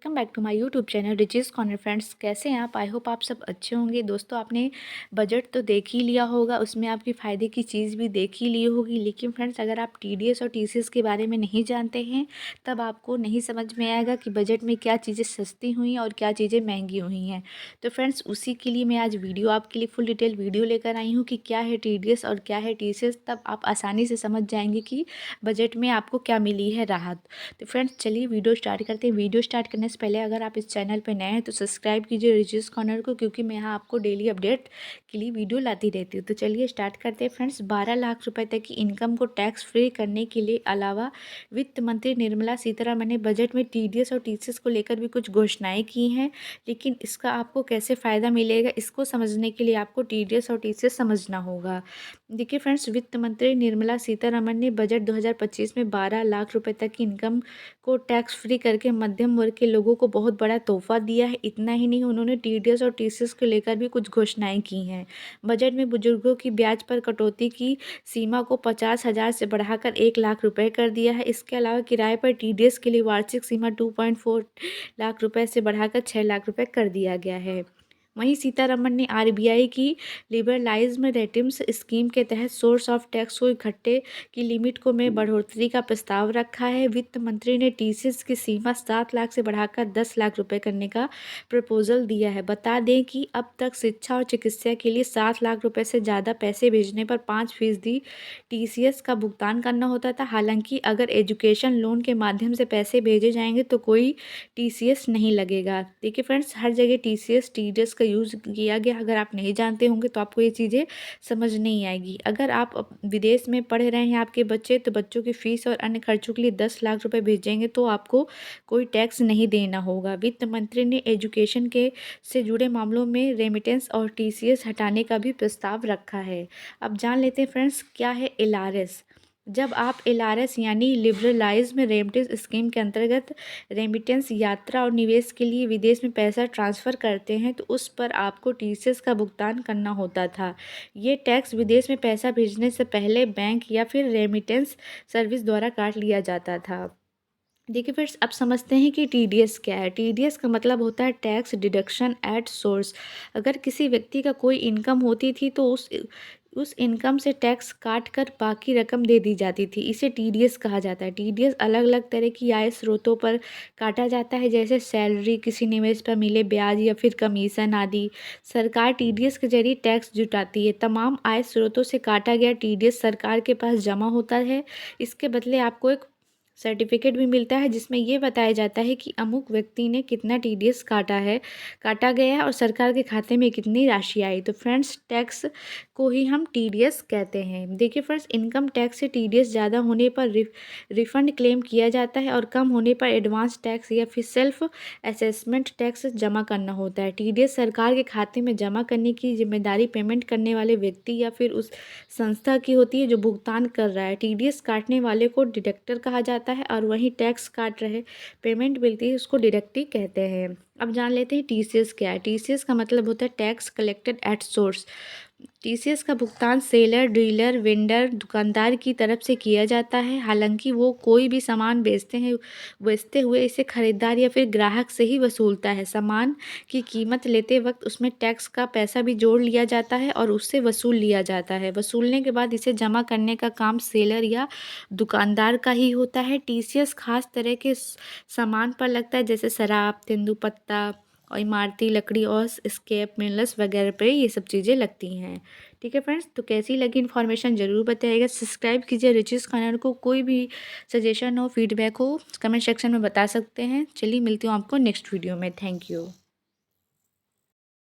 Welcome back to my YouTube channel Riches Corner. Friends, कैसे हैं आप? आई होप आप सब अच्छे होंगे। दोस्तों, आपने बजट तो देख ही लिया होगा, उसमें आपकी फ़ायदे की चीज़ भी देख ही ली होगी। लेकिन फ्रेंड्स, अगर आप टीडीएस और टीसीएस के बारे में नहीं जानते हैं, तब आपको नहीं समझ में आएगा कि बजट में क्या चीज़ें सस्ती हुई हैं और क्या चीज़ें महंगी हुई हैं। तो फ्रेंड्स, उसी के लिए मैं आज वीडियो आपके लिए फुल डिटेल वीडियो लेकर आई हूँ कि क्या है टीडीएस और क्या है टीसीएस। तब आप आसानी से समझ जाएंगे कि बजट में आपको क्या मिली है राहत। तो फ्रेंड्स, चलिए वीडियो स्टार्ट करते हैं। वीडियो स्टार्ट करने से पहले अगर आप इस चैनल पर नए हैं तो सब्सक्राइब कीजिए रिचेस कॉर्नर को, क्योंकि मैं यहाँ आपको डेली अपडेट के लिए वीडियो लाती रहती हूँ। तो चलिए स्टार्ट करते हैं। फ्रेंड्स, 12 लाख रुपए तक की इनकम को टैक्स फ्री करने के लिए अलावा वित्त मंत्री निर्मला सीतारमण ने बजट में टीडीएस और टीसीएस को लेकर भी कुछ घोषणाएं की हैं। लेकिन इसका आपको कैसे फ़ायदा मिलेगा, इसको समझने के लिए आपको टीडीएस और टीसीएस समझना होगा। देखिए फ्रेंड्स, वित्त मंत्री निर्मला सीतारमण ने बजट 2025 में 12 लाख रुपए तक की इनकम को टैक्स फ्री करके मध्यम वर्ग के लोगों को बहुत बड़ा तोहफा दिया है। इतना ही नहीं, उन्होंने टीडीएस और टीसीएस को लेकर भी कुछ घोषणाएं की हैं। बजट में बुजुर्गों की ब्याज पर कटौती की सीमा को 50,000 से बढ़ाकर 1 लाख रुपए कर दिया है। इसके अलावा किराए पर टीडीएस के लिए वार्षिक सीमा 2.4 लाख रुपए से बढ़ाकर 6 लाख रुपए कर दिया गया है। वहीं सीतारमण ने आरबीआई की लिबरलाइज्ड रेटिम्स स्कीम के तहत सोर्स ऑफ टैक्स को इकट्ठे की लिमिट को में बढ़ोतरी का प्रस्ताव रखा है। वित्त मंत्री ने टीसीएस की सीमा 7 लाख से बढ़ाकर 10 लाख रुपए करने का प्रपोजल दिया है। बता दें कि अब तक शिक्षा और चिकित्सा के लिए 7 लाख रुपए से ज़्यादा पैसे भेजने पर 5% टीसीएस का भुगतान करना होता था। हालांकि अगर एजुकेशन लोन के माध्यम से पैसे भेजे जाएंगे तो कोई टीसीएस नहीं लगेगा। देखिए फ्रेंड्स, हर जगह टीसीएस टीडीएस का यूज़ किया गया। अगर आप नहीं जानते होंगे तो आपको ये चीज़ें समझ नहीं आएगी। अगर आप विदेश में पढ़ रहे हैं आपके बच्चे, तो बच्चों की फ़ीस और अन्य खर्चों के लिए 10 लाख रुपए भेजेंगे तो आपको कोई टैक्स नहीं देना होगा। वित्त मंत्री ने एजुकेशन के से जुड़े मामलों में रेमिटेंस और टीसीएस हटाने का भी प्रस्ताव रखा है। अब जान लेते हैं फ्रेंड्स, क्या है एलआरएस। जब आप एलआरएस यानी लिबरलाइज्ड रेमिटेंस स्कीम के अंतर्गत रेमिटेंस, यात्रा और निवेश के लिए विदेश में पैसा ट्रांसफ़र करते हैं तो उस पर आपको टीसीएस का भुगतान करना होता था। ये टैक्स विदेश में पैसा भेजने से पहले बैंक या फिर रेमिटेंस सर्विस द्वारा काट लिया जाता था। देखिए फ्रेंड्स, अब समझते हैं कि टीडीएस क्या है। टीडीएस का मतलब होता है टैक्स डिडक्शन एट सोर्स। अगर किसी व्यक्ति का कोई इनकम होती थी तो उस इनकम से टैक्स काट कर बाकी रकम दे दी जाती थी। इसे टीडीएस कहा जाता है। टीडीएस अलग अलग तरह की आय स्रोतों पर काटा जाता है, जैसे सैलरी, किसी निवेश पर मिले ब्याज या फिर कमीशन आदि। सरकार टीडीएस के जरिए टैक्स जुटाती है। तमाम आय स्रोतों से काटा गया टीडीएस सरकार के पास जमा होता है। इसके बदले आपको एक सर्टिफिकेट भी मिलता है जिसमें ये बताया जाता है कि अमुक व्यक्ति ने कितना टीडीएस काटा गया है और सरकार के खाते में कितनी राशि आई। तो फ्रेंड्स, टैक्स को ही हम टीडीएस कहते हैं। देखिए फ्रेंड्स, इनकम टैक्स से टीडीएस ज़्यादा होने पर रिफंड क्लेम किया जाता है और कम होने पर एडवांस टैक्स या फिर सेल्फ असेसमेंट टैक्स जमा करना होता है। टीडीएस सरकार के खाते में जमा करने की जिम्मेदारी पेमेंट करने वाले व्यक्ति या फिर उस संस्था की होती है जो भुगतान कर रहा है। टीडीएस काटने वाले को डिडक्टर कहा जाता है और वहीं टैक्स काट रहे पेमेंट मिलती है उसको डिडक्टिव कहते हैं। अब जान लेते हैं टीसीएस क्या है। टीसीएस का मतलब होता है tax collected at source. TCS का भुगतान सेलर, डीलर, वेंडर, दुकानदार की तरफ से किया जाता है। हालांकि वो कोई भी सामान बेचते हुए इसे खरीदार या फिर ग्राहक से ही वसूलता है। सामान की कीमत लेते वक्त उसमें टैक्स का पैसा भी जोड़ लिया जाता है और उससे वसूल लिया जाता है। वसूलने के बाद इसे जमा करने का काम सेलर या दुकानदार का ही होता है। टीसीएस खास तरह के सामान पर लगता है, जैसे शराब, तेंदुपत्ता और इमारती लकड़ी और स्क्रैप मिनरल्स वगैरह पे ये सब चीज़ें लगती हैं। ठीक है फ्रेंड्स, तो कैसी लगी इन्फॉर्मेशन ज़रूर बताइएगा। सब्सक्राइब कीजिए रिचेस कॉर्नर को। कोई भी सजेशन हो, फीडबैक हो, कमेंट सेक्शन में बता सकते हैं। चलिए मिलती हूँ आपको नेक्स्ट वीडियो में। Thank you.